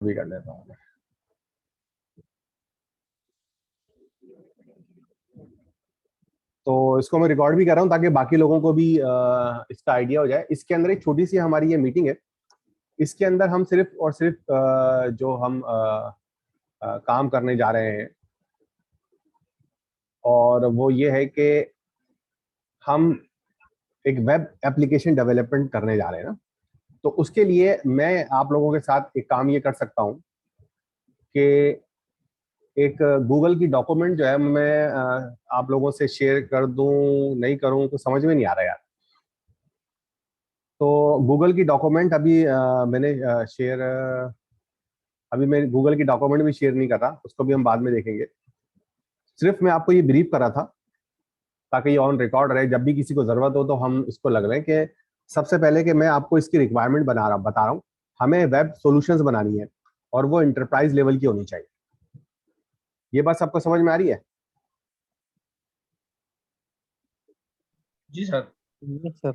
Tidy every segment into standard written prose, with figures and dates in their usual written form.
भी कर लेता हूँ। तो इसको मैं रिकॉर्ड भी कर रहा हूँ ताकि बाकी लोगों को भी इसका आइडिया हो जाए। इसके अंदर एक छोटी सी हमारी ये मीटिंग है। इसके अंदर हम सिर्फ और सिर्फ जो हम काम करने जा रहे हैं, और वो ये है कि हम एक वेब एप्लीकेशन डेवलपमेंट करने जा रहे हैं ना। तो उसके लिए मैं आप लोगों के साथ एक काम ये कर सकता हूँ कि एक गूगल की डॉक्यूमेंट जो है मैं आप लोगों से शेयर कर दूं, नहीं करूं तो समझ में नहीं आ रहा यार। तो गूगल की डॉक्यूमेंट अभी मैंने शेयर, अभी मैं गूगल की डॉक्यूमेंट भी शेयर नहीं कर रहा, उसको भी हम बाद में देखेंगे। सिर्फ मैं आपको ये ब्रीफ करा था ताकि ये ऑन रिकॉर्ड रहे, जब भी किसी को जरूरत हो तो हम इसको लग रहे हैं कि सबसे पहले कि मैं आपको इसकी रिक्वायरमेंट बता रहा हूँ। हमें वेब सॉल्यूशंस बनानी है और वो इंटरप्राइज लेवल की होनी चाहिए। ये बात सबको समझ में आ रही है? जी सर। Yes sir.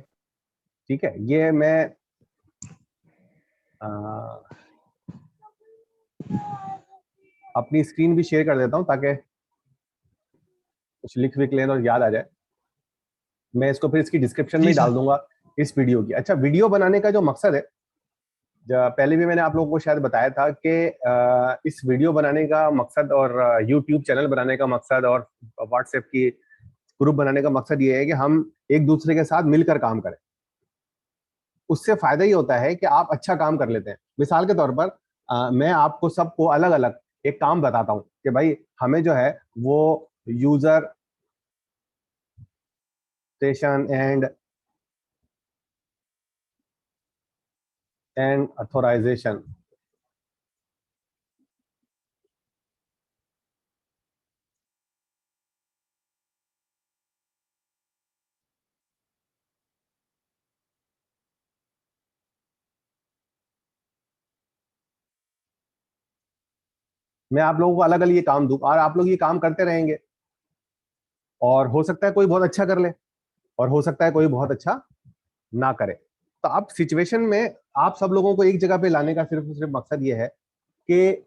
ठीक है, ये मैं अपनी स्क्रीन भी शेयर कर देता हूं ताकि कुछ लिख विख लें और याद आ जाए। मैं इसको फिर इसकी डिस्क्रिप्शन में जी ही डाल सर। दूंगा इस वीडियो की। अच्छा, वीडियो बनाने का जो मकसद है, पहले भी मैंने आप लोगों को शायद बताया था कि इस वीडियो बनाने का मकसद और यूट्यूब चैनल बनाने का मकसद और व्हाट्सएप की ग्रुप बनाने का मकसद ये है कि हम एक दूसरे के साथ मिलकर काम करें। उससे फायदा ही होता है कि आप अच्छा काम कर लेते हैं। मिसाल के तौर पर मैं आपको सबको अलग अलग एक काम बताता हूं कि भाई हमें जो है वो यूजर स्टेशन एंड अथोराइजेशन, मैं आप लोगों को अलग अलग ये काम दूं और आप लोग ये काम करते रहेंगे। और हो सकता है कोई बहुत अच्छा कर ले और हो सकता है कोई बहुत अच्छा ना करे। तो आप सिचुएशन में आप सब लोगों को एक जगह पे लाने का सिर्फ सिर्फ मकसद ये है कि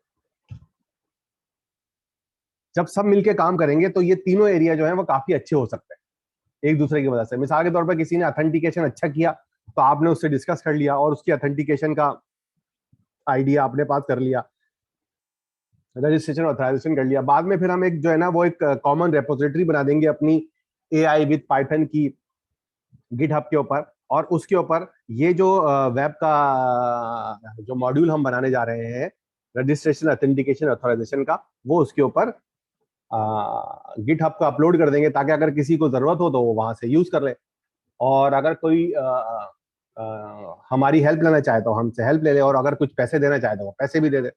जब सब मिलके काम करेंगे तो ये तीनों एरिया जो है वो काफी अच्छे हो सकते हैं एक दूसरे की वजह से। मिसाल के तौर पर किसी ने ऑथेंटिकेशन अच्छा किया तो आपने उससे डिस्कस कर लिया और उसकी ऑथेंटिकेशन का आइडिया आपने पास कर लिया, रजिस्ट्रेशन ऑथराइजेशन कर लिया। बाद में फिर हम एक जो है ना वो एक कॉमन रेपोजिटरी बना देंगे अपनी AI विद पाइथन की गिटहब के ऊपर, और उसके ऊपर ये जो वेब का जो मॉड्यूल हम बनाने जा रहे हैं, रजिस्ट्रेशन ऑथेंटिकेशन ऑथराइजेशन का, वो उसके ऊपर गिटहब को अपलोड कर देंगे ताकि अगर किसी को जरूरत हो तो वो वहां से यूज कर ले। और अगर कोई हमारी हेल्प लेना चाहे तो हमसे हेल्प ले ले, और अगर कुछ पैसे देना चाहे तो वो पैसे भी दे दे।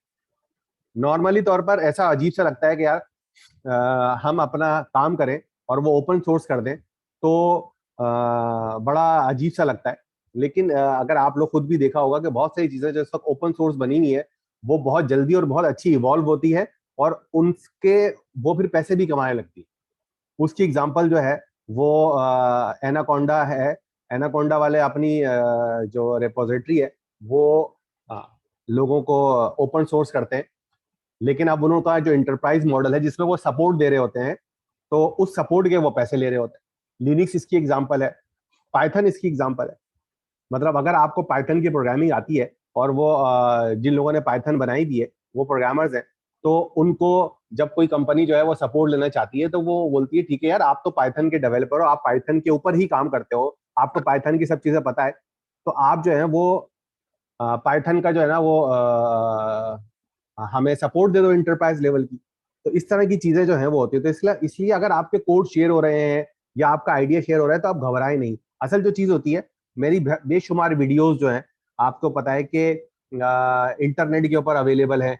नॉर्मली तौर पर ऐसा अजीब सा लगता है कि यार हम अपना काम करें और वो ओपन सोर्स कर दें तो बड़ा अजीब सा लगता है। लेकिन अगर आप लोग खुद भी देखा होगा कि बहुत सारी चीजें जो इस वक्त ओपन सोर्स बनी हुई है वो बहुत जल्दी और बहुत अच्छी इवॉल्व होती है और उनके वो फिर पैसे भी कमाने लगती है। उसकी एग्जांपल जो है वो एनाकोंडा है। एनाकोंडा वाले अपनी जो रेपोजिटरी है वो अ, लोगों को ओपन सोर्स करते हैं, लेकिन अब उनका जो इंटरप्राइज मॉडल है जिसमें वो सपोर्ट दे रहे होते हैं तो उस सपोर्ट के वो पैसे ले रहे होते हैं। लिनक्स इसकी एग्जांपल है, पाइथन इसकी एग्जांपल है। मतलब अगर आपको पाइथन की प्रोग्रामिंग आती है और वो जिन लोगों ने पाइथन बनाई दी है वो प्रोग्रामर्स हैं, तो उनको जब कोई कंपनी जो है वो सपोर्ट लेना चाहती है तो वो बोलती है ठीक है यार, आप तो पाइथन के डेवलपर हो, आप पाइथन के ऊपर ही काम करते हो, आपको पाइथन की सब चीजें पता है, तो आप जो है वो पाइथन का जो है ना वो हमें सपोर्ट दे दो इंटरप्राइज लेवल की। तो इस तरह की चीजें जो है वो होती है। तो इसलिए इसलिए अगर आपके कोड शेयर हो रहे हैं या आपका आइडिया शेयर हो रहा है तो आप घबराएं नहीं। असल जो चीज होती है, मेरी बेशुमार वीडियोस जो हैं आपको पता है कि इंटरनेट के ऊपर अवेलेबल है,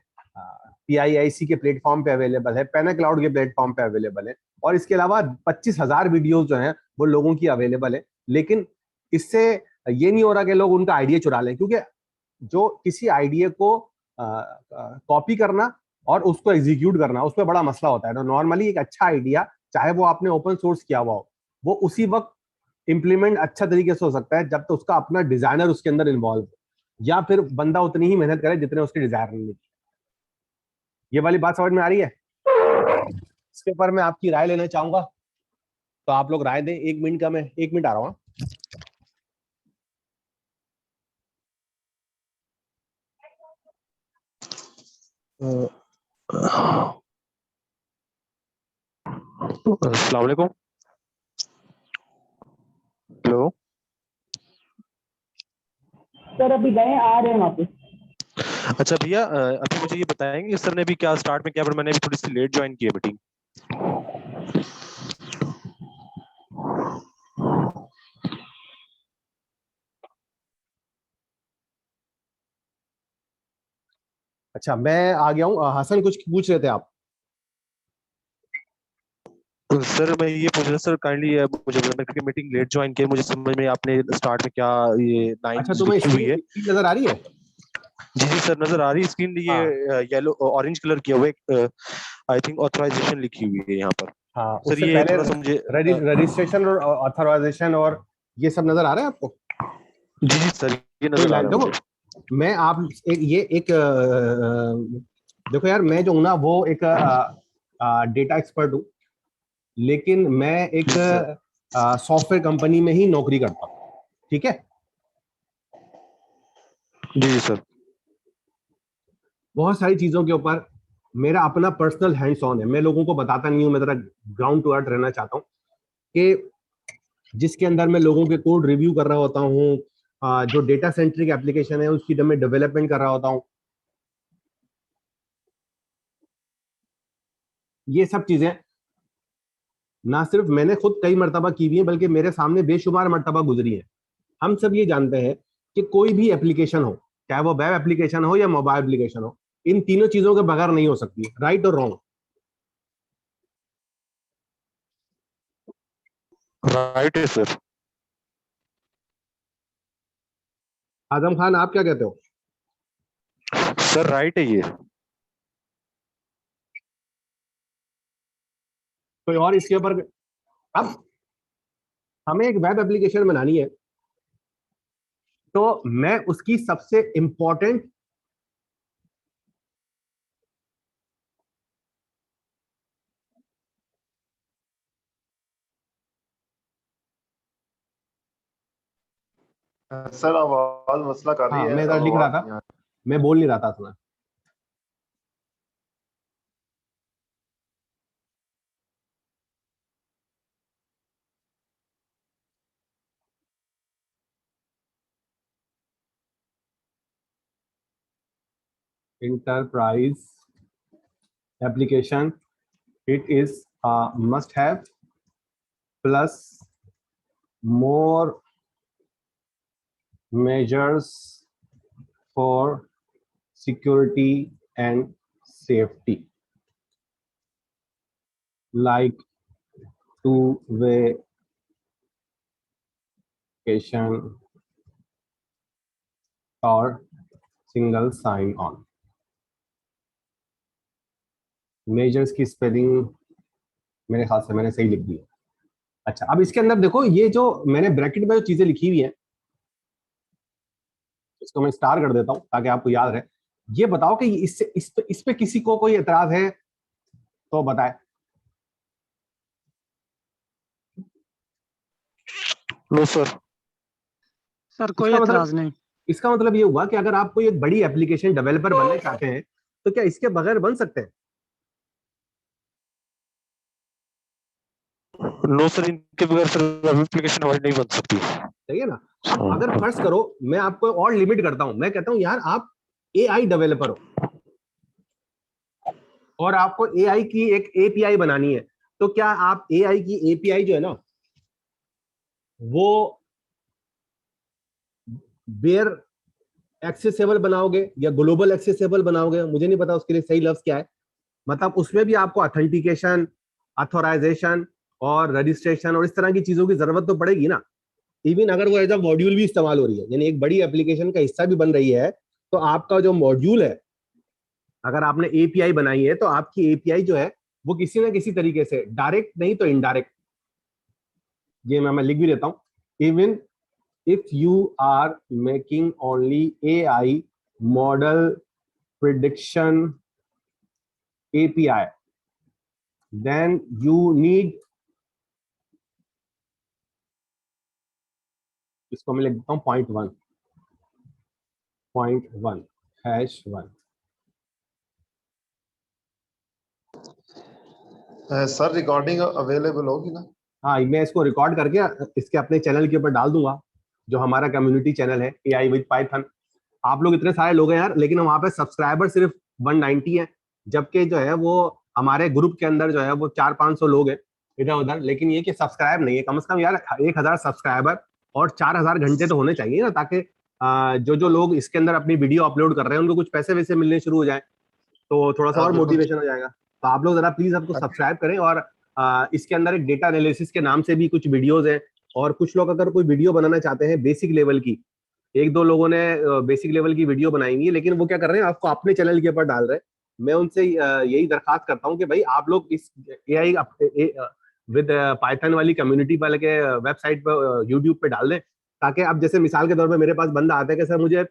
PIIC के प्लेटफॉर्म पे अवेलेबल है, पेना क्लाउड के प्लेटफॉर्म पे अवेलेबल है, और इसके अलावा 25,000 वीडियोस जो हैं वो लोगों की अवेलेबल है। लेकिन इससे ये नहीं हो रहा कि लोग उनका आइडिया चुरा लें, क्योंकि जो किसी आइडिया को कॉपी करना और उसको एग्जीक्यूट करना उसमें बड़ा मसला होता है। तो नॉर्मली एक अच्छा आइडिया चाहे वो आपने ओपन सोर्स किया हुआ हो, वो उसी वक्त इंप्लीमेंट अच्छा तरीके से हो सकता है जब तो उसका अपना डिजाइनर उसके अंदर इन्वॉल्व हो, या फिर बंदा उतनी ही मेहनत करे जितने उसके डिजाइनर ने की। ये वाली बात समझ में आ रही है? इसके ऊपर मैं आपकी राय लेना चाहूंगा, तो आप लोग राय दें। 1 मिनट का, मैं 1 मिनट आ रहा हूँ। अस्सलाम वालेकुम। हेलो सर, अभी गए, आ रहे हैं वापस। अच्छा भैया, अभी मुझे ये बताएंगे कि सर ने अभी क्या स्टार्ट में क्या, पर मैंने अभी थोड़ी सी लेट ज्वाइन की है मीटिंग। अच्छा, मैं आ गया हूँ। हसन, कुछ पूछ रहे थे आप? तो सर मैं ये पूछ रहा सर, काइंडली मुझे क्योंकि मीटिंग लेट ज्वाइन की है, मुझे समझ में आपने स्टार्ट में क्या ये अच्छा, नाइन तुम्हें लिखी हुई है। स्क्रीन नजर आ रही है? जी जी सर, नजर आ रही है स्क्रीन। ये हाँ येलो ऑरेंज कलर किया हुआ है, आई थिंक ऑथराइजेशन लिखी हुई है यहाँ पर। हाँ, सर उससे ये पहले थोड़ा सा मुझे रजिस्ट्रेशन और ऑथराइजेशन और ये सब नजर आ रहा है आपको? जी जी सर, ये कोई नजर आ लाइन रहा है देखो, मुझे। मैं आप एक देखो यार, मैं जो हूं ना वो एक डेटा एक्सपर्ट हूँ, लेकिन मैं एक जी सर। सॉफ्टवेयर कंपनी में ही नौकरी करता हूँ। ठीक है? जी जी सर। बहुत सारी चीजों के ऊपर मेरा अपना पर्सनल हैंड्स ऑन है। मैं लोगों को बताता नहीं हूँ, मैं जरा ग्राउंड टू अर्थ रहना चाहता हूँ, कि जिसके अंदर मैं लोगों के कोड रिव्यू कर रहा होता हूँ, जो डेटा सेंट्रिक एप्लीकेशन है उसकी मैं डेवलपमेंट कर रहा होता हूँ। ये सब चीजें ना सिर्फ मैंने खुद कई मर्तबा की हुई है, बल्कि मेरे सामने बेशुमार मर्तबा गुजरी है। हम सब ये जानते हैं कि कोई भी एप्लीकेशन हो, चाहे वो वेब एप्लीकेशन हो या मोबाइल एप्लीकेशन हो, इन तीनों चीजों के बगैर नहीं हो सकती। राइट और रॉन्ग? राइट है सर। आजम खान, आप क्या कहते हो? सर राइट है ये। कोई और इसके ऊपर? अब हमें एक वेब एप्लीकेशन बनानी है, तो मैं उसकी सबसे इंपॉर्टेंट सर आवाज मसला कर रही हाँ, है, मैं इधर लिख रहा आवाज था, नहीं आ मैं बोल नहीं रहा था सुना। enterprise application, it is a must have, plus more measures for security and safety, like two-way authentication or single sign on। Measures की स्पेलिंग मेरे ख्याल से मैंने सही लिख दी है। अच्छा, अब इसके अंदर देखो, ये जो मैंने ब्रैकेट में जो चीजें लिखी हुई हैं, इसको मैं स्टार कर देता हूं ताकि आपको याद रहे। ये बताओ कि इससे इस पे किसी को कोई एतराज है तो बताए। No sir. सर, कोई इसका मतलब एतराज नहीं। इसका मतलब ये हुआ कि अगर आप कोई एक बड़ी एप्लीकेशन डेवलपर बनना चाहते हैं, तो क्या इसके बगैर बन सकते हैं? नो सर, इनके बगैर सर एप्लीकेशन हमारी नहीं बन सकती। सही है ना? अब अगर फर्ज करो, मैं आपको और लिमिट करता हूं, मैं कहता हूं यार आप एआई डेवलपर हो और आपको एआई की एक एपीआई बनानी है, तो क्या आप एआई की एपीआई जो है ना, वो बेयर एक्सेसिबल बनाओगे या ग्लोबल एक्सेसिबल बनाओगे? मुझे नहीं पता उसके लिए सही लफ्ज क्या है। मतलब उसमें भी आपको ऑथेंटिकेशन, अथोराइजेशन और रजिस्ट्रेशन और इस तरह की चीजों की जरूरत तो पड़ेगी ना। इवन अगर वो एज अ मॉड्यूल भी इस्तेमाल हो रही है, यानी एक बड़ी एप्लीकेशन का हिस्सा भी बन रही है, तो आपका जो मॉड्यूल है, अगर आपने एपीआई बनाई है, तो आपकी एपीआई जो है वो किसी ना किसी तरीके से डायरेक्ट नहीं तो इनडायरेक्ट, ये मैं लिख भी देता हूं। Even if you are making only AI model prediction API, then you need, इसको मैं लिख देता हूँ .1 #1 सर रिकॉर्डिंग अवेलेबल होगी ना? हाँ, मैं इसको रिकॉर्ड करके इसके अपने चैनल के ऊपर डाल दूंगा, जो हमारा कम्युनिटी चैनल है AI with Python। आप लोग इतने सारे लोग हैं यार, लेकिन वहाँ पे सब्सक्राइबर सिर्फ 190 है, जबकि जो है वो हमारे ग्रुप के अंदर जो है वो 400-500 लोग हैं इधर उधर, लेकिन ये कि सब्सक्राइब नहीं है। कम से कम यार 1000 सब्सक्राइबर और 4000 घंटे तो होने चाहिए ना, ताकि जो लोग इसके अंदर अपनी वीडियो अपलोड कर रहे हैं उनको कुछ पैसे वैसे मिलने शुरू हो जाए, तो थोड़ा सा और मोटिवेशन हो जाएगा। तो आप लोग जरा प्लीज आपको सब्सक्राइब करें। और इसके अंदर एक डेटा एनालिसिस के नाम से भी कुछ वीडियोस हैं, और कुछ लोग अगर कोई वीडियो बनाना चाहते हैं बेसिक लेवल की, एक दो लोगों ने बेसिक लेवल की वीडियो बनाएंगी, लेकिन वो क्या कर रहे हैं, आपको अपने चैनल के ऊपर डाल रहे हैं। मैं उनसे यही दरखास्त करता हूं कि भाई आप लोग इस AI विद पाइथन वाली कम्युनिटी वाले के वेबसाइट पर यूट्यूब पे डाल दें, ताकि अब जैसे मिसाल के तौर पे मेरे पास बंदा आता है कि सर मुझे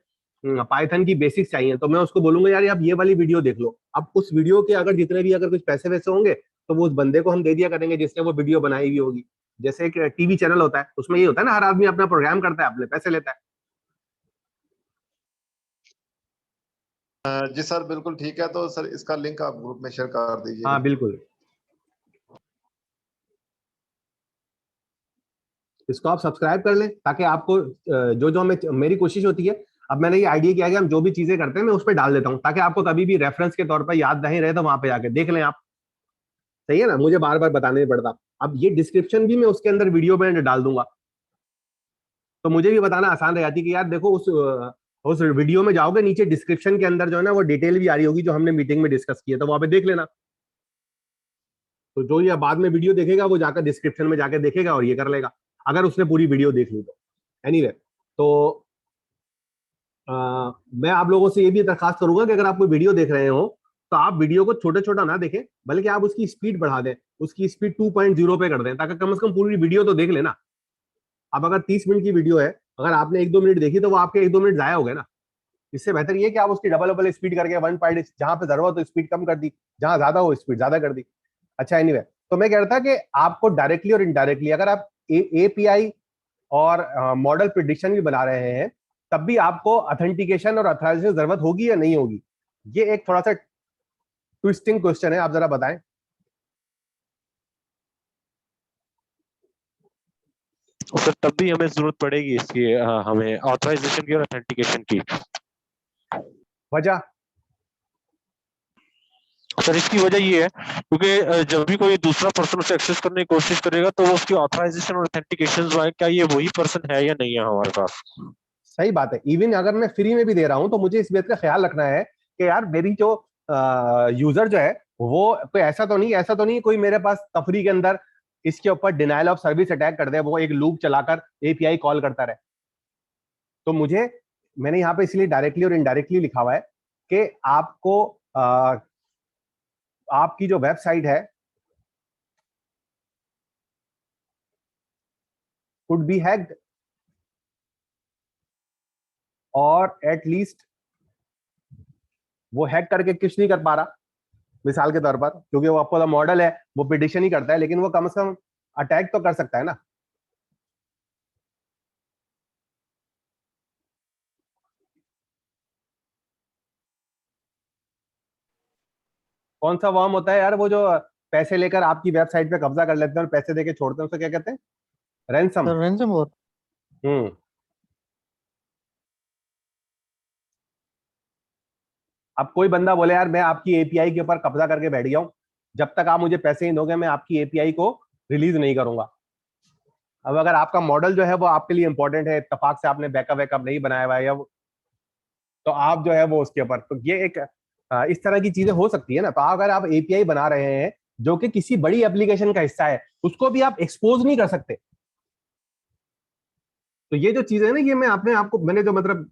पाइथन की बेसिक्स चाहिए, तो मैं उसको बोलूंगा यार आप ये वाली वीडियो देख लो। अब उस वीडियो के अगर जितने भी अगर कुछ पैसे वैसे होंगे तो वो उस बंदे को हम दे दिया करेंगे जिसने वो वीडियो बनाई हुई होगी। जैसे एक टीवी चैनल होता है, उसमें ये होता है ना, हर आदमी अपना प्रोग्राम करता है, अपने पैसे लेता है। जी सर बिल्कुल ठीक है, तो सर इसका लिंक आप ग्रुप में शेयर कर दीजिए। हाँ बिल्कुल, इसको आप सब्सक्राइब कर लें ताकि आपको जो जो हमें, मेरी कोशिश होती है, अब मैंने ये आइडिया किया कि हम जो भी चीजें करते हैं मैं उस पर डाल देता हूँ, ताकि आपको कभी भी रेफरेंस के तौर पर याद नहीं रहे तो वहां पे जाके देख लें आप। सही है ना, मुझे बार बार बताने नहीं पड़ता। अब ये डिस्क्रिप्शन भी मैं उसके अंदर वीडियो में डाल दूंगा, तो मुझे भी बताना आसान रह जाती कि यार देखो उस वीडियो में जाओगे, नीचे डिस्क्रिप्शन के अंदर जो है ना वो डिटेल भी आ रही होगी जो हमने मीटिंग में डिस्कस किया, तो वहां पे देख लेना। तो जो ये बाद में वीडियो देखेगा वो जाकर डिस्क्रिप्शन में जाकर देखेगा और ये कर लेगा, अगर उसने पूरी वीडियो देख ली तो। एनीवे, तो मैं आप लोगों से ये भी दरखास्त करूंगा कि अगर आप कोई वीडियो देख रहे हो तो आप वीडियो को छोटा छोटा ना देखें, बल्कि आप उसकी स्पीड बढ़ा दें, उसकी स्पीड 2.0 पे कर दें, ताकि कम से कम पूरी वीडियो तो देख लेना। अब अगर 30 मिनट की वीडियो है, अगर आपने 1-2 मिनट देखी तो वो आपके 1-2 मिनट जाया हो गए ना। इससे बेहतर ये कि आप उसकी डबल डबल स्पीड करके 1 जहां पे जरूरत हो स्पीड कम कर दी, जहां ज्यादा हो स्पीड ज्यादा कर दी। अच्छा एनीवे, तो मैं कह रहा था कि आपको डायरेक्टली और इनडायरेक्टली अगर आप API और मॉडल प्रिडिक्शन भी बना रहे हैं, तब भी आपको ऑथेंटिकेशन और ऑथराइजेशन की जरूरत होगी या नहीं होगी? ये एक थोड़ा सा ट्विस्टिंग क्वेश्चन है, आप जरा बताएं। सर तब भी हमें जरूरत पड़ेगी इसकी, हमें ऑथराइजेशन की और ऑथेंटिकेशन की। वजह? सर इसकी वजह ये है क्योंकि जब भी कोई दूसरा पर्सन उसे एक्सेस करने की कोशिश करेगा तो वो उसकी ऑथराइजेशन और ऑथेंटिकेशन जो है, क्या ये वही पर्सन है या नहीं है हमारे पास। सही बात है, इवन अगर मैं फ्री में भी दे रहा हूं तो मुझे इस बात का ख्याल रखना है कि यार मेरी जो यूजर जो है वो कोई ऐसा तो नहीं कोई मेरे पास तफरी के अंदर इसके ऊपर डिनाइल ऑफ सर्विस अटैक कर दे, वो एक लूप चलाकर API कॉल करता रहे। तो मैंने यहाँ पे इसलिए डायरेक्टली और इनडायरेक्टली लिखा हुआ है कि आपको आपकी जो वेबसाइट है कुड बी हैक्ड, और एटलीस्ट वो हैक करके कुछ नहीं कर पा रहा, मिसाल के तौर पर, क्योंकि वो आपको मॉडल है वो प्रिडिक्शन ही करता है, लेकिन वो कम से कम अटैक तो कर सकता है ना। कौन सा वर्म होता है यार वो जो पैसे लेकर आपकी वेबसाइट पे कब्जा कर लेते हैं और पैसे देके छोड़ते हैं, उसे क्या कहते हैं? रैंसम। Sir ransomware. हम्म। अब कोई बंदा बोले यार मैं आपकी API के ऊपर कब्जा करके बैठ गया हूं, जब तक आप मुझे पैसे नहीं दोगे मैं आपकी API को रिलीज नहीं करूंगा। अब अगर आपका मॉडल जो है वो आपके लिए इंपॉर्टेंट है, इत्तेफाक से आपने बैकअप वैकअप नहीं बनाया हुआ है, तो आप जो है वो उसके ऊपर, तो ये एक इस तरह की चीजें हो सकती है ना। तो अगर आप API बना रहे हैं जो कि किसी बड़ी एप्लीकेशन का हिस्सा है, उसको भी आप एक्सपोज नहीं कर सकते। तो ये जो चीजें है ना, ये मैं अपने आपको, मैंने जो मतलब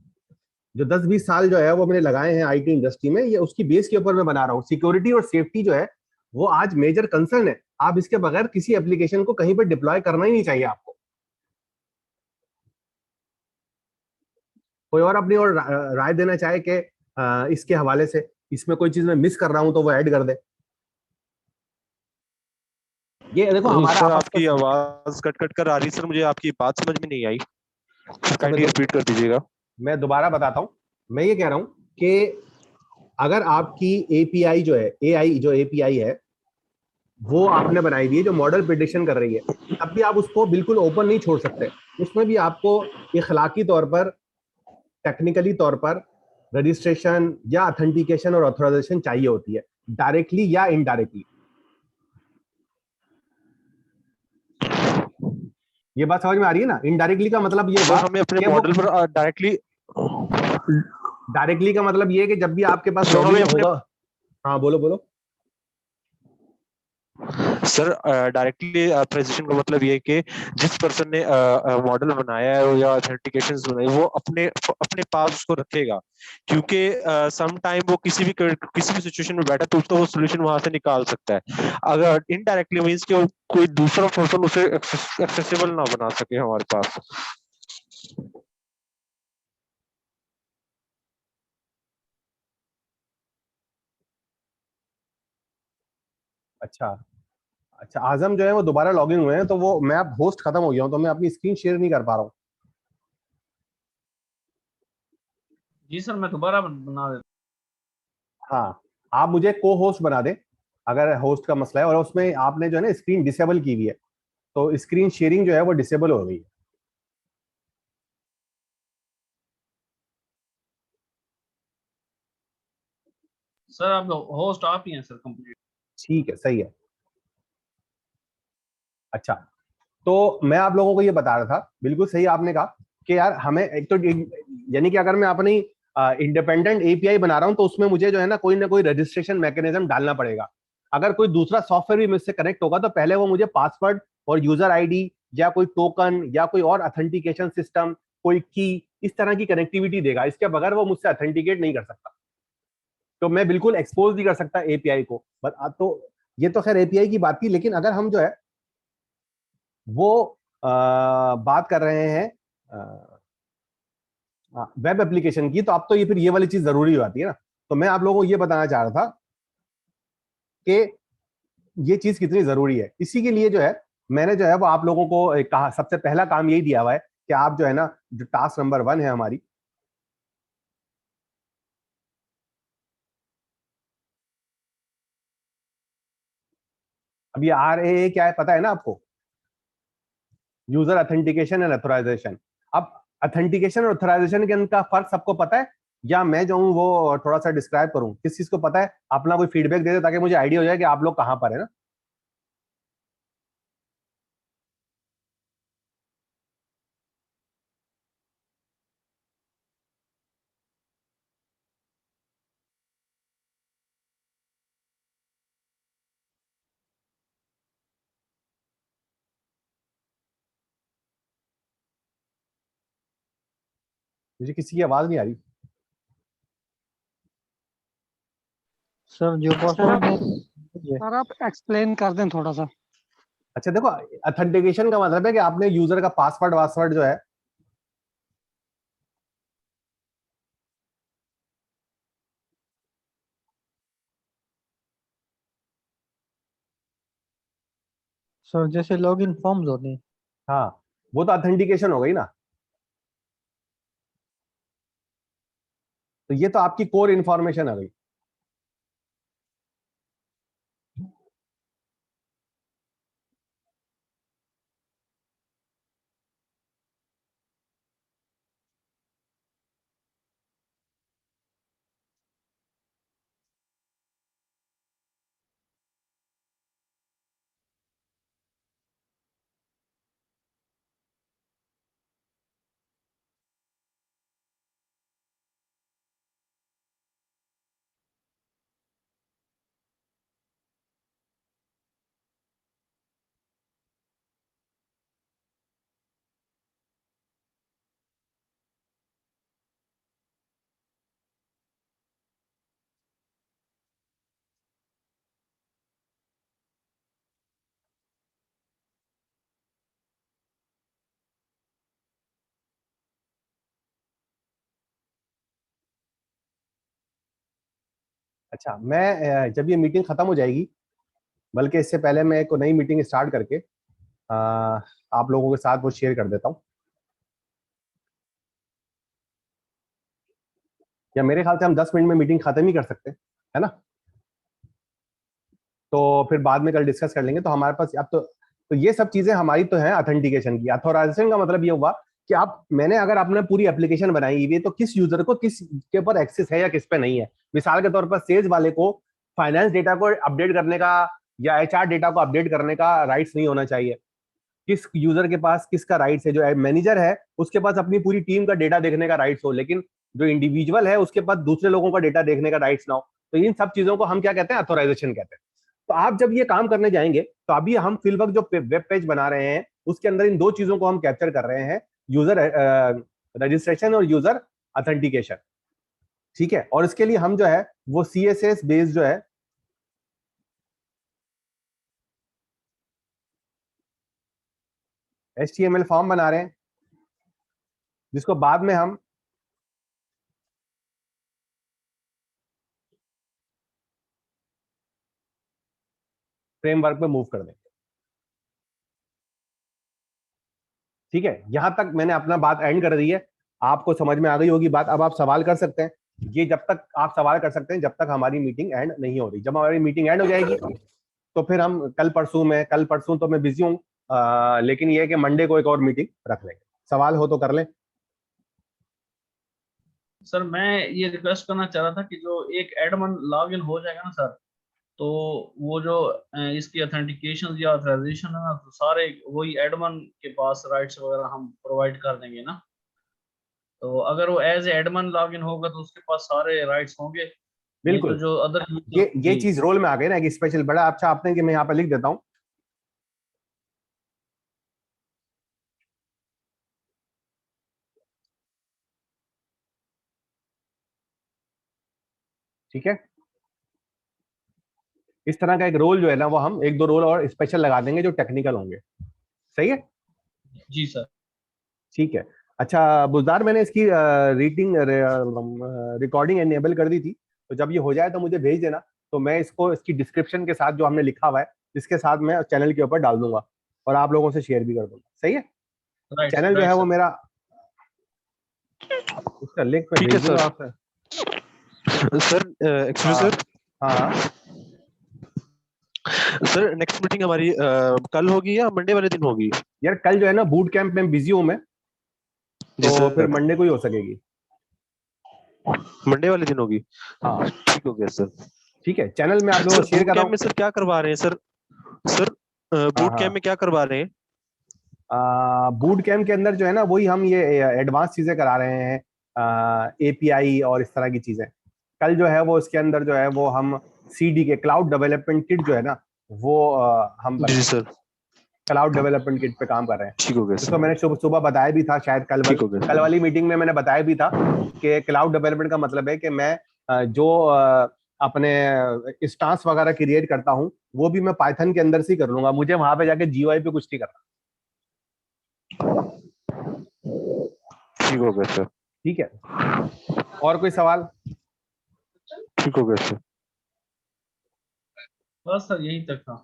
जो 10-20 साल जो है वो मैंने लगाए हैं IT इंडस्ट्री में, ये उसकी बेस के ऊपर मैं बना रहा हूँ। सिक्योरिटी और सेफ्टी जो है वो आज मेजर कंसर्न है। आप इसके बगैर किसी एप्लीकेशन को कहीं पर डिप्लॉय करना ही नहीं चाहिए आपको। कोई और अपनी और राय देना चाहे कि इसके हवाले से, इसमें कोई चीज मैं मिस कर रहा हूं तो वो ऐड कर दे। ये देखो हमारा सर आपस का आपकी आवाज कट कट कर आ रही है सर, मुझे आपकी बात समझ में नहीं आई, अच्छा काइंडली रिपीट कर दीजिएगा। मैं दोबारा बताता हूँ। मैं ये कह रहा हूँ कि अगर आपकी एपीआई जो है, एआई जो एपीआई है वो आपने बनाई हुई है जो मॉडल प्रिडिक्शन कर रही है, तब भी आप उसको बिल्कुल ओपन नहीं छोड़ सकते। उसमें भी आपको इखलाकी तौर पर, टेक्निकली तौर पर रजिस्ट्रेशन या अथेंटिकेशन और ऑथराइजेशन चाहिए होती है, डायरेक्टली या इनडायरेक्टली। ये बात समझ में आ रही है ना? इनडायरेक्टली का मतलब ये सर हुआ हमें अपने कि वो, मॉडल पर डायरेक्टली, डायरेक्टली का मतलब ये है कि जब भी आपके पास सर हमें लॉगिन अपने, होगा। हाँ बोलो बोलो। सर डायरेक्टली ऑथराइजेशन का मतलब ये है कि जिस पर्सन ने मॉडल बनाया है या ऑथेंटिकेशन बनाई वो अपने अपने पास उसको रखेगा, क्योंकि सम टाइम वो किसी भी सिचुएशन में बैठा तो वो सोल्यूशन वहां से निकाल सकता है। अगर इनडायरेक्टली मीन्स कि कोई दूसरा पर्सन उसे एक्सेसिबल ना बना सके हमारे पास। अच्छा अच्छा, आजम जो है वो दोबारा लॉगिन हुए हैं, तो वो मैं अब होस्ट खत्म हो गया हूँ तो मैं अपनी स्क्रीन शेयर नहीं कर पा रहा हूँ। जी सर, मैं दोबारा बना देता हाँ, आप मुझे को होस्ट बना दें अगर होस्ट का मसला है, और उसमें आपने जो है ना स्क्रीन डिसेबल की हुई है, तो स्क्रीन शेयरिंग जो है वो डिसेबल हो गई है। हूँ। सर आप होस्ट आप ही हैं सर, कंप्लीट। ठीक है, सही है। अच्छा, तो मैं आप लोगों को ये बता रहा था, बिल्कुल सही आपने कहा कि यार हमें एक तो यानी कि अगर मैं अपनी इंडिपेंडेंट एपीआई बना रहा हूं तो उसमें मुझे जो है ना कोई रजिस्ट्रेशन मैकेनिज्म डालना पड़ेगा। अगर कोई दूसरा सॉफ्टवेयर भी मुझसे कनेक्ट होगा तो पहले वो मुझे पासवर्ड और यूजर आईडी या कोई टोकन या कोई और अथेंटिकेशन सिस्टम, कोई की, इस तरह की कनेक्टिविटी देगा। इसके बगैर वो मुझसे अथेंटिकेट नहीं कर सकता। तो मैं बिल्कुल एक्सपोज नहीं कर सकता एपीआई को। तो ये तो खैर एपीआई की बात थी, लेकिन अगर हम जो है वो बात कर रहे हैं वेब एप्लीकेशन की, तो अब तो ये फिर ये वाली चीज जरूरी हो जाती है ना। तो मैं आप लोगों को ये बताना चाह रहा था कि ये चीज कितनी जरूरी है। इसी के लिए जो है मैंने जो है वो आप लोगों को कहा, सबसे पहला काम यही दिया हुआ है कि आप जो है ना, जो टास्क नंबर 1 है हमारी, अब ये RAA क्या है पता है ना आपको? User authentication and authorisation. अब अथेंटिकेशन और अथोराइजेशन के का फर्क सबको पता है, या मैं जो हूं वो थोड़ा सा डिस्क्राइब करूं? किस चीज को पता है? अपना कोई फीडबैक दे दे ताकि मुझे आइडिया हो जाए कि आप लोग कहां पर है ना। मुझे किसी की आवाज नहीं आ रही। सर जो सर पर्सन आप ने सर आप एक्सप्लेन कर दें थोड़ा सा। अच्छा देखो, अथेंटिकेशन का मतलब है कि आपने यूजर का पासवर्ड वासवर्ड जो है, सर जैसे लॉगिन फॉर्म्स होते हैं। हाँ, वो तो अथेंटिकेशन हो गई ना। तो ये तो आपकी कोर इन्फॉर्मेशन है गई। अच्छा, मैं जब ये मीटिंग खत्म हो जाएगी बल्कि इससे पहले मैं एक नई मीटिंग स्टार्ट करके आप लोगों के साथ वो शेयर कर देता हूँ, या मेरे ख्याल से हम 10 मिनट में मीटिंग खत्म ही कर सकते हैं, है ना? तो फिर बाद में कल डिस्कस कर लेंगे। तो हमारे पास अब तो ये सब चीजें हमारी तो हैं ऑथेंटिकेशन की। ऑथोराइजेशन का मतलब ये हुआ कि मैंने अगर आपने पूरी एप्लीकेशन बनाई हुई है तो किस यूजर को किस के ऊपर एक्सेस है या किस पे नहीं है। मिसाल के तौर पर सेल्स वाले को फाइनेंस डेटा को अपडेट करने का या एचआर डेटा को अपडेट करने का राइट्स नहीं होना चाहिए। किस यूजर के पास किसका राइट्स है? जो मैनेजर है उसके पास अपनी पूरी टीम का डेटा देखने का राइट्स हो, लेकिन जो इंडिविजुअल है उसके पास दूसरे लोगों का डेटा देखने का राइट्स ना हो। तो इन सब चीजों को हम क्या कहते हैं? ऑथोराइजेशन कहते हैं। तो आप जब ये काम करने जाएंगे तो अभी हम फिलवक जो वेब पेज बना रहे हैं उसके अंदर इन दो चीजों को हम कैप्चर कर रहे हैं, यूजर रजिस्ट्रेशन और यूजर ऑथेंटिकेशन। ठीक है, और इसके लिए हम जो है वो CSS बेस्ड जो है HTML फॉर्म बना रहे हैं, जिसको बाद में हम फ्रेमवर्क पे मूव कर देंगे। ठीक है, यहां तक मैंने अपना बात एंड कर दी है, आपको समझ में आ गई होगी बात। अब आप सवाल कर सकते हैं, ये जब तक आप सवाल कर सकते हैं जब तक हमारी मीटिंग एंड नहीं हो रही। जब हमारी मीटिंग एंड हो जाएगी तो फिर हम कल परसों तो मैं बिजी हूँ, लेकिन ये है कि मंडे को एक और मीटिंग रख लेंगे। सवाल हो तो कर लें। सर मैं ये रिक्वेस्ट करना चाह रहा था कि जो एक एडमिन लॉगिन हो जाएगा ना सर, तो वो जो इसकी ऑथेंटिकेशन या ऑथराइजेशन है ना, तो सारे वही एडमिन के पास राइट्स वगैरह हम प्रोवाइड कर देंगे ना। तो अगर वो एज एडमिन लॉगिन होगा तो उसके पास सारे राइट्स होंगे। नहीं तो बिल्कुल, जो अदर ये चीज रोल में आ गई ना कि स्पेशल बड़ा अच्छा आपने कि मैं यहाँ पे लिख देता हूँ। ठीक है, इस तरह का एक रोल जो है ना वो हम एक दो रोल और स्पेशल लगा देंगे जो टेक्निकल होंगे। सही है? जी सर। ठीक है। अच्छा बुजदार, मैंने इसकी रीडिंग रिकॉर्डिंग एनेबल कर दी थी, तो जब ये हो जाए तो मुझे भेज देना, तो मैं इसको इसकी डिस्क्रिप्शन के साथ जो हमने लिखा हुआ है इसके साथ मैं चैनल के ऊपर डाल दूंगा और आप लोगों से शेयर भी कर दूंगा। सही है? राइट चैनल जो है वो मेरा उसका लिंक मैं ठीक है भेज दूंगा सर। आपसे। सर एक्चुअली सर, हाँ सर नेक्स्ट मीटिंग हमारी कल होगी या मंडे वाले दिन होगी? यार, कल जो है ना बूट कैंप में बिजी हूँ मैं, जी तो सर, फिर मंडे को ही हो सकेगी। मंडे वाले दिन होगी। हाँ ठीक हो गया सर। ठीक है, चैनल में आप लोगों को सर शेयर बूट कर रहा कैंप में हूँ। सर क्या करवा रहे हैं सर? सर बूट कैंप में क्या करवा रहे हैं? बूट कैंप के अंदर जो है ना वही हम ये एडवांस चीजें करा रहे हैं, API और इस तरह की चीजें। कल जो है वो इसके अंदर जो है वो हम CD के क्लाउड डेवलपमेंट किट जो है ना वो हम जी सर, क्लाउड डेवलपमेंट किट पे काम कर रहे हैं। ठीक हो गया जिसको सर, मैंने सुबह बताया भी था, शायद ठीक हो गया कल वाली मीटिंग में मैंने बताया भी था कि क्लाउड डेवलपमेंट का मतलब है कि मैं जो अपने स्टांस वगैरह क्रिएट करता हूँ वो भी मैं पाइथन के अंदर से ही कर लूंगा, मुझे वहां पे जाके GUI पे कुछ नहीं करना। ठीक हो गया सर, ठीक है, और कोई सवाल? ठीक हो गया सर। बस सर यही तक था।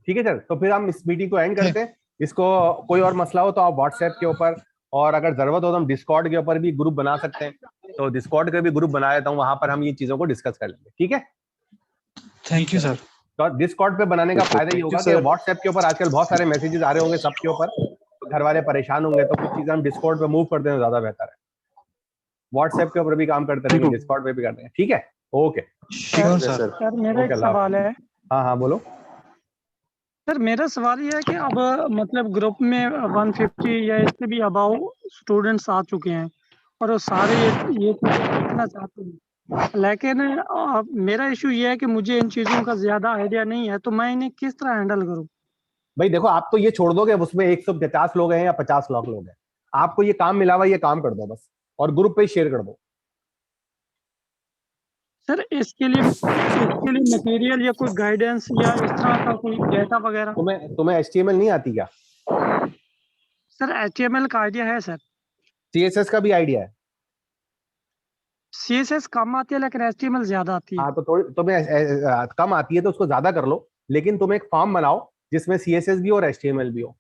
ठीक है सर, तो फिर हम इस मीटिंग को एंड करते हैं। इसको कोई और मसला हो तो आप व्हाट्सएप के ऊपर, और अगर जरूरत हो तो हम डिस्कॉर्ड के ऊपर भी ग्रुप बना सकते हैं, तो डिस्कॉर्ड का भी ग्रुप बना देता हूँ, वहां पर हम ये चीजों को डिस्कस कर लेंगे। ठीक है, थैंक यू सर। तो डिस्कॉर्ड पे बनाने का फायदा ये Thank you, होगा कि sir. व्हाट्सएप के ऊपर आजकल बहुत सारे मैसेजेस आ रहे होंगे सबके ऊपर, तो घर वाले परेशान होंगे, तो कुछ चीजें हम डिस्कॉर्ड पे मूव कर दें तो ज्यादा बेहतर है। व्हाट्सएप के ऊपर भी काम करते रहेंगे, ठीक हो- डिस्कॉर्ड पे भी करते हैं। ठीक है, ओके। ठीक है सर। सर मेरा एक ओके, सवाल है। हाँ हाँ बोलो। सर मेरा सवाल ये है कि अब मतलब ग्रुप में 150 या इससे भी अबाव स्टूडेंट्स आ चुके हैं और वो सारे ये चीज़ें सीखना चाहते हैं, लेकिन मेरा इशू ये है कि मुझे इन चीज़ों का ज़्यादा आइडिया नहीं है, तो मैं इन्हें किस तरह हैंडल करूँ? भाई देखो, आप तो ये छोड़ दोगे, उसमें 150 लोग हैं या 50 लाख लोग हैं, आपको ये काम मिला हुआ, ये काम कर दो बस, और ग्रुप पे शेयर कर दो। सर इसके लिए मटेरियल या कोई गाइडेंस या इस तरह का कोई डेटा वगैरह? तुम्हें HTML नहीं आती क्या? सर HTML का आइडिया है सर। CSS का भी आइडिया है? CSS कम आती है लेकिन HTML ज्यादा आती है। हाँ, तो थोड़ी तुम्हें कम आती है तो उसको ज्यादा कर लो, लेकिन तुम एक फॉर्म बनाओ जिसमें CSS भी हो और HTML भी हो,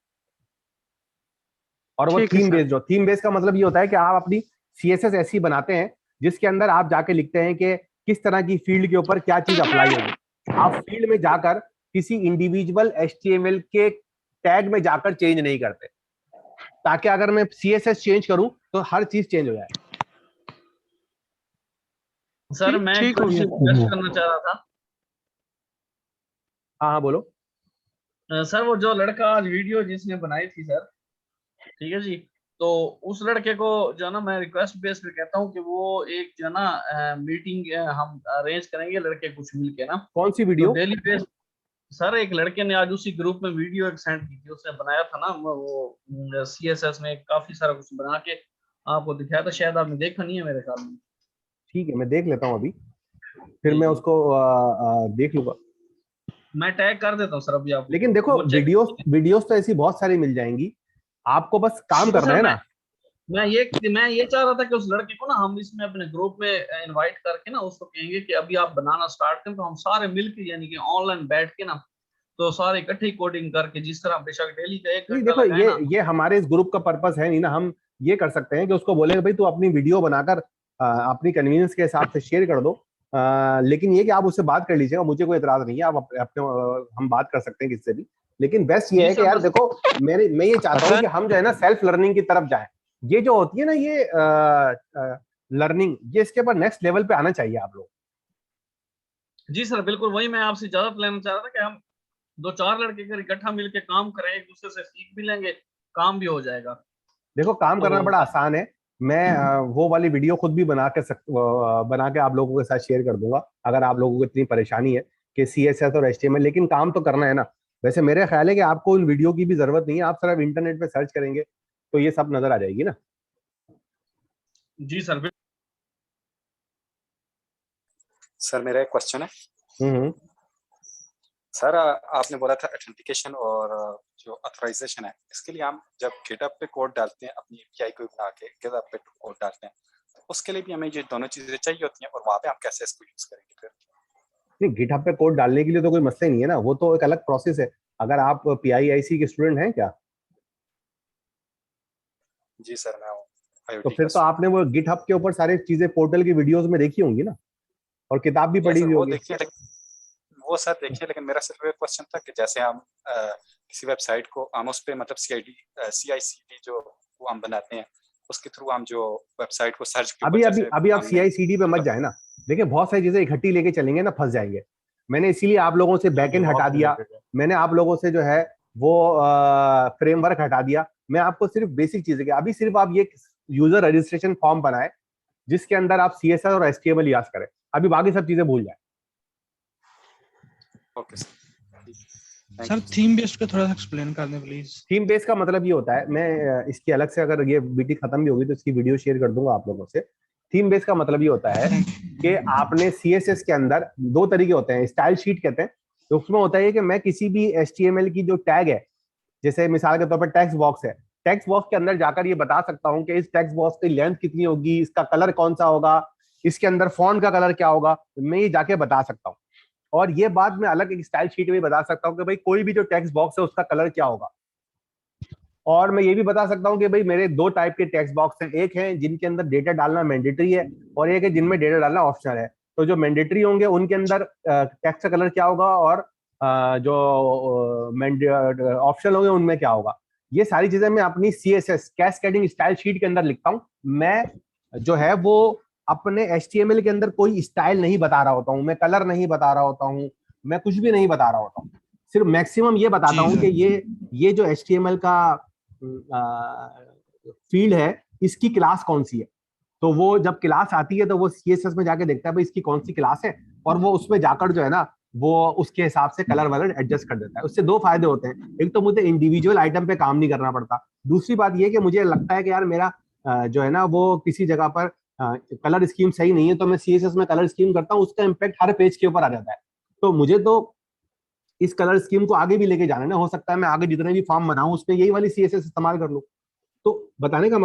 और वो ठीक है थीम सर। बेस्ड हो। थीम बेस्ड का मतलब ये होता है कि आप अपनी CSS ऐसी बनाते हैं जिसके अंदर आप जाके लिखते हैं कि किस तरह की फील्ड के ऊपर क्या चीज अप्लाई होगी। आप फील्ड में जाकर किसी इंडिविजुअल HTML के टैग में जाकर चेंज नहीं करते, ताकि अगर मैं CSS चेंज करूं तो हर चीज चेंज हो जाए। सर मैं ठीक हो कुछ गया। रिक्वेस्ट करना चाह रहा था। हाँ हाँ बोलो। सर वो जो लड़का आज वीडियो जिसने बनाई थी सर, ठीक है जी, तो उस लड़के को जो है ना मैं रिक्वेस्ट बेस पे कहता हूँ कि वो एक जो है ना मीटिंग हम अरेंज करेंगे लड़के कुछ मिल के ना, कौन सी तो वीडियो? Daily base. सर एक लड़के ने आज उसी ग्रुप में वीडियो एक सेंड की थी, उसने बनाया था ना वो CSS में काफी सारा कुछ बना के आपको दिखाया था, शायद आपने देखा नहीं है मेरे ख्याल में। ठीक है, मैं देख लेता हूँ अभी, फिर जी मैं जी, उसको देख लूंगा। मैं टैग कर देता हूँ सर अभी आपको, लेकिन देखो वो चेक। वीडियोस तो ऐसी बहुत सारी मिल जाएंगी, आपको बस काम करना सर है मैं ना। मैं ये चाह रहा था कि उस लड़के को ना हम इसमें अपने ग्रुप में इनवाइट करके ना उसको कहेंगे कि अभी आप बनाना स्टार्ट करें, तो हम सारे मिलके यानी कि ऑनलाइन बैठ के ना, तो सारे इकट्ठी कोडिंग करके जिस तरह बेशक डेली का 1 नहीं घंटा देखो, लगाए ना। ये हमारे इस ग्रुप का पर्पस है नहीं ना। हम ये कर सकते हैं कि उसको बोले भाई तू अपनी वीडियो बनाकर अपनी कन्वीनियंस के हिसाब से शेयर कर दो, लेकिन ये कि आप उससे बात कर लीजिएगा, मुझे कोई एतराज नहीं है। आप अपने हम बात कर सकते हैं किससे भी, लेकिन बेस्ट ये जी है कि सर यार बस। देखो, मैं ये चाहता हूँ हसन, कि हम जो है ना सेल्फ लर्निंग की तरफ जाएं। ये जो होती है ना ये लर्निंग, ये इसके ऊपर नेक्स्ट लेवल पे आना चाहिए आप लोग। जी सर बिल्कुल, वही मैं आपसे इजाजत लेना चाह रहा था कि हम 2-4 लड़के अगर इकट्ठा मिलके काम करें, एक दूसरे से सीख भी लेंगे, काम भी हो जाएगा। देखो काम करना तो बड़ा आसान है। मैं वो वाली वीडियो खुद भी बना के आप लोगों के साथ शेयर कर दूंगा, अगर आप लोगों को इतनी परेशानी है कि CSS और HTML, लेकिन काम तो करना है ना। वैसे मेरे ख्याल है कि आपको उन वीडियो की भी जरूरत नहीं है, आप सिर्फ इंटरनेट पे सर्च करेंगे तो ये सब नजर आ जाएगी ना। जी सर सर मेरा एक क्वेश्चन है। हम्म। सर आपने बोला था ऑथेंटिकेशन और जो ऑथराइजेशन है, इसके लिए हम जब गिटहब पे कोड डालते हैं, अपनी API को बना के गिटहब पे कोड डालते हैं, तो उसके लिए भी हमें ये दोनों चीजें चाहिए होती हैं, और वहाँ पे हम कैसे इसको यूज करेंगे फिर? नहीं, गिटहब पे कोड डालने के लिए तो कोई मसला ही नहीं है ना, वो तो एक अलग प्रोसेस है। अगर आप PIIC के स्टूडेंट हैं क्या? जी सर मैं हूँ तो IoT फिर का तो स्टूडेंट। आपने वो गिटहब के ऊपर सारी चीजें पोर्टल की वीडियोस में देखी होंगी ना, और किताब भी ये पढ़ी सर हुई वो होगी। देखिए, वो सर देखिए, लेकिन मेरा सिर्फ एक क्वेश्चन था कि जैसे हम किसी वेबसाइट को हम उस पर मतलब CICD जो वो हम बनाते हैं, उसके थ्रू हम जो वेबसाइट को सर्च के ऊपर अभी अभी जैसे अभी आप हमने CICD पे मत जाए ना। देखिए बहुत सारी चीजें इकट्ठी लेके चलेंगे ना, फंस जाएंगे। मैंने इसीलिए आप लोगों से बैकएंड हटा दिया, मैंने आप लोगों से जो है वो फ्रेमवर्क हटा दिया। मैं आपको सिर्फ बेसिक चीजें की, अभी सिर्फ आप ये यूजर रजिस्ट्रेशन फॉर्म बनाए जिसके अंदर आप CSS और HTML यूज करें, अभी बाकी सब चीजें भूल जाए। ओके सर थीम बेस्ड पे थोड़ा सा एक्सप्लेन कर दें प्लीज। थीम बेस का मतलब ये होता है, मैं इसकी अलग से, अगर ये बीटी खत्म भी होगी तो इसकी वीडियो शेयर कर दूंगा आप लोगों से। थीम बेस का मतलब ये होता है कि आपने CSS के अंदर 2 तरीके होते हैं, स्टाइल शीट कहते हैं। तो उसमें होता है कि मैं किसी भी HTML की जो टैग है, जैसे मिसाल के तौर पर टेक्स्ट बॉक्स है, टेक्स्ट बॉक्स के अंदर जाकर ये बता सकता हूं कि इस टेक्स्ट बॉक्स की लेंथ कितनी होगी, इसका कलर कौन सा होगा, इसके अंदर फॉन्ट का कलर क्या होगा, मैं ये जाके बता सकता हूँ। और ये बात मैं अलग एक स्टाइल शीट में बता सकता हूँ कि भाई कोई भी जो टेक्स्ट बॉक्स है उसका कलर क्या होगा। और मैं ये भी बता सकता हूँ कि भाई मेरे 2 टाइप के टेक्स्ट बॉक्स हैं, एक है जिनके अंदर डेटा डालना मैंडेटरी है, और एक है जिनमें डेटा डालना ऑप्शनल है। तो जो मैंडेटरी होंगे उनके अंदर टेक्स्ट का कलर क्या होगा, और जो ऑप्शनल होंगे उनमें क्या होगा। ये सारी चीजें मैं अपनी CSS कैस्केडिंग स्टाइल शीट के अंदर लिखता हूँ। मैं जो है वो अपने HTML के अंदर कोई स्टाइल नहीं बता रहा होता हूँ, मैं कलर नहीं बता रहा होता हूँ, मैं कुछ भी नहीं बता रहा होता हूँ। सिर्फ मैक्सिमम ये बताता हूँ कि ये जो HTML का फील्ड है इसकी क्लास कौन सी है। तो वो जब क्लास आती है तो वो CSS में जाके देखता है भाई इसकी कौन सी क्लास है, और वो उसमें जाकर जो है ना वो उसके हिसाब से कलर वलर एडजस्ट कर देता है। उससे 2 फायदे होते हैं, एक तो मुझे इंडिविजुअल आइटम पे काम नहीं करना पड़ता, दूसरी बात ये कि मुझे लगता है कि यार मेरा जो है ना वो किसी जगह पर कलर स्कीम सही नहीं है, तो मैं CSS में कलर स्कीम करता हूँ, उसका इम्पैक्ट हर पेज के ऊपर आ जाता है। तो मुझे तो इस कलर स्कीम को आगे भी लेके जाना है ना, हो सकता है मैं आगे जितने भी फॉर्म बनाऊं उसमें यही वाली CSS इस्तेमाल कर लूं। तो बताने का